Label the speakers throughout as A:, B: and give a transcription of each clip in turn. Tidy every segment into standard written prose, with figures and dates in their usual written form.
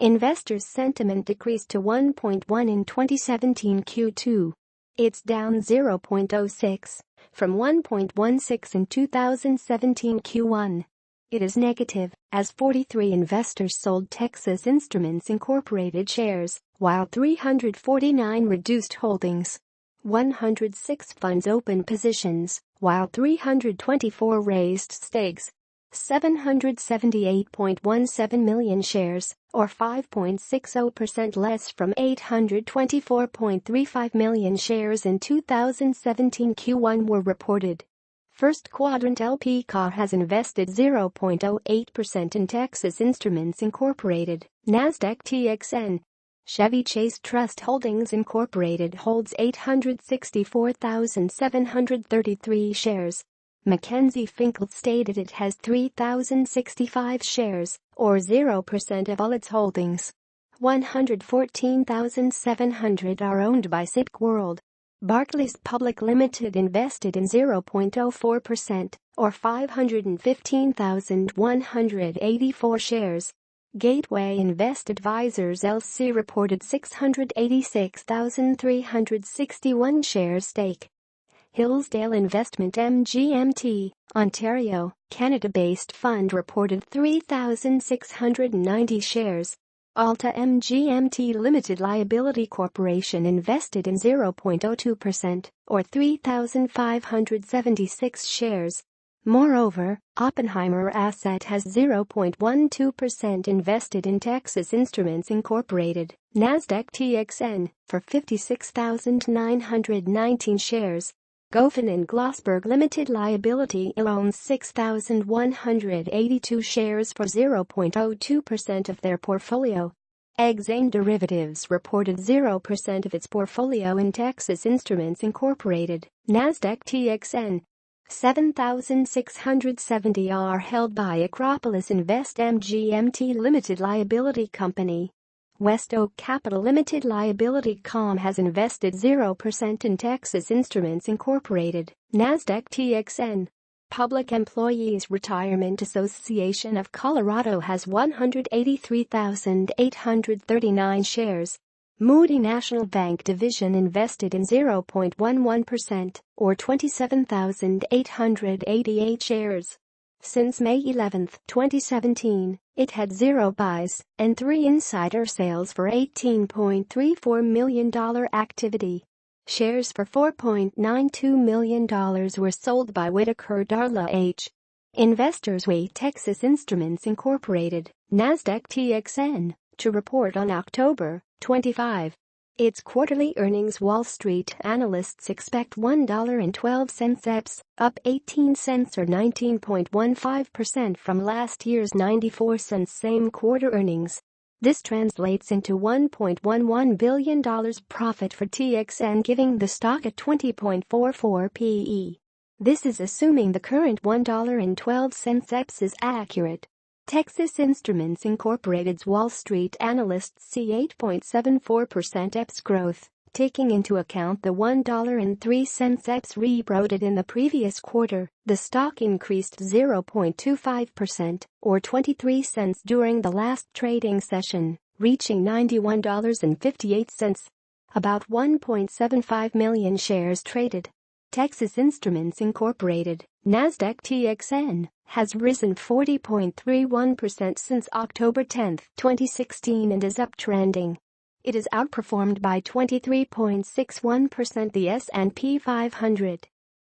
A: Investors' sentiment decreased to 1.1 in 2017 Q2. It's down 0.06 from 1.16 in 2017 Q1. It is negative, as 43 investors sold Texas Instruments Incorporated shares, while 349 reduced holdings. 106 funds opened positions, while 324 raised stakes. 778.17 million shares, or 5.60% less from 824.35 million shares in 2017 Q1 were reported. First Quadrant L P Ca has invested 0.08% in Texas Instruments Incorporated, NASDAQ TXN. Chevy Chase Trust Holdings Incorporated holds 864,733 shares. Mackenzie Fincl stated it has 3,065 shares, or 0% of all its holdings. 114,700 are owned by Cibc World. Barclays Public Limited invested in 0.04%, or 515,184 shares. Gateway Invest Advisors LC reported 686,361 shares stake. Hillsdale Investment Mgmt, Ontario, Canada-based fund reported 3,690 shares. Alta Mgmt Limited Liability Corporation invested in 0.02%, or 3,576 shares. Moreover, Oppenheimer Asset has 0.12% invested in Texas Instruments Incorporated, NASDAQ TXN, for 56,919 shares. Gofen and Glossberg Limited Liability owns 6,182 shares for 0.02% of their portfolio. Exane Derivatives reported 0% of its portfolio in Texas Instruments Incorporated, NASDAQ TXN. 7,670 are held by Acropolis Invest Mgmt Limited Liability Company. West Oak Capital Limited Liability Com has invested 0% in Texas Instruments Incorporated, NASDAQ TXN. Public Employees Retirement Association of Colorado has 183,839 shares. Moody Natl Bank Division invested in 0.11%, or 27,888 shares. Since May 11, 2017, it had 0 buys and 3 insider sales for $18.34 million activity. Shares for $4.92 million were sold by Whitaker Darla H. Investors wait Texas Instruments Incorporated, NASDAQ TXN, to report on October 25. Its quarterly earnings. Wall Street analysts expect $1.12 EPS, up 18 cents or 19.15% from last year's 94 cents same quarter earnings. This translates into $1.11 billion profit for TXN, giving the stock a 20.44 PE. This is assuming the current $1.12 EPS is accurate. Texas Instruments Incorporated's Wall Street analysts see 8.74% EPS growth, taking into account the $1.03 EPS reported in the previous quarter. The stock increased 0.25%, or 23 cents during the last trading session, reaching $91.58. About 1.75 million shares traded. Texas Instruments Incorporated, NASDAQ TXN, has risen 40.31% since October 10, 2016 and is uptrending. It is outperformed by 23.61% the S&P 500.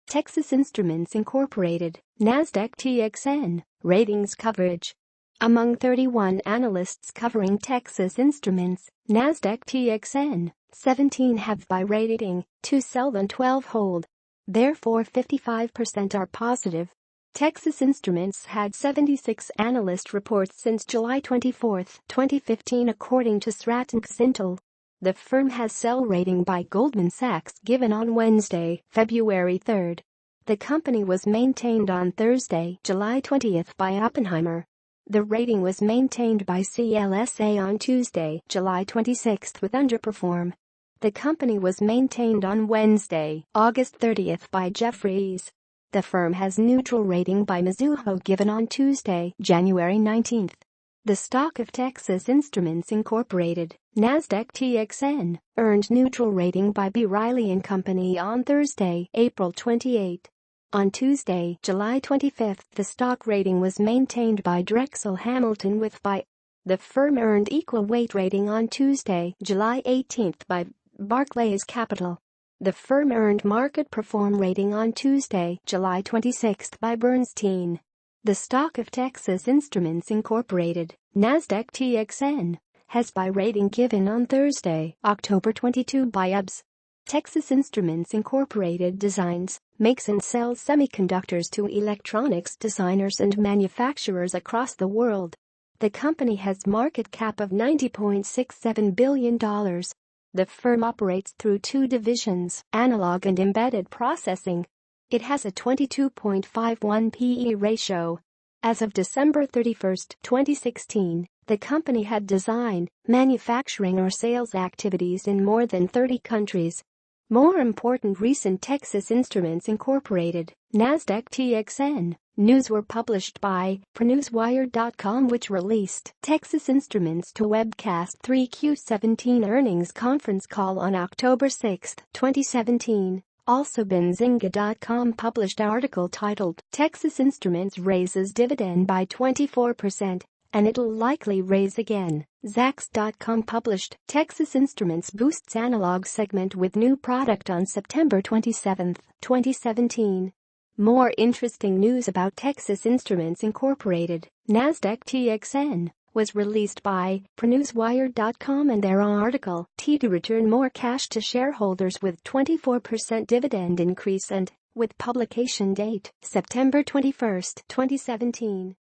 A: Texas Instruments Incorporated, NASDAQ TXN, ratings coverage. Among 31 analysts covering Texas Instruments, NASDAQ TXN, 17 have buy rating, 2 sell and 12 hold. Therefore 55% are positive. Texas Instruments had 76 analyst reports since July 24, 2015 according to Stratton Cintel. The firm has sell rating by Goldman Sachs given on Wednesday, February 3. The company was maintained on Thursday, July 20 by Oppenheimer. The rating was maintained by CLSA on Tuesday, July 26 with underperform. The company was maintained on Wednesday, August 30 by Jefferies. The firm has neutral rating by Mizuho given on Tuesday, January 19. The stock of Texas Instruments Incorporated, NASDAQ TXN, earned neutral rating by B. Riley & Company on Thursday, April 28. On Tuesday, July 25, the stock rating was maintained by Drexel Hamilton with buy. The firm earned equal weight rating on Tuesday, July 18 by Barclays Capital. The firm earned market perform rating on Tuesday, July 26 by Bernstein. The stock of Texas Instruments Incorporated, NASDAQ TXN, has buy rating given on Thursday, October 22 by UBS. Texas Instruments Incorporated designs, makes and sells semiconductors to electronics designers and manufacturers across the world. The company has market cap of $90.67 billion. The firm operates through two divisions, analog and embedded processing. It has a 22.51 PE ratio. As of December 31, 2016, the company had design, manufacturing or sales activities in more than 30 countries. More important recent Texas Instruments Incorporated, NASDAQ TXN, news were published by Newswire.com, which released Texas Instruments to webcast 3Q17 earnings conference call on October 6, 2017. Also Benzinga.com published article titled Texas Instruments raises dividend by 24%, and it'll likely raise again. Zacks.com published Texas Instruments boosts analog segment with new product on September 27, 2017. More interesting news about Texas Instruments Incorporated, NASDAQ TXN, was released by Newswire.com and their article T to return more cash to shareholders with 24% dividend increase and with publication date September 21, 2017.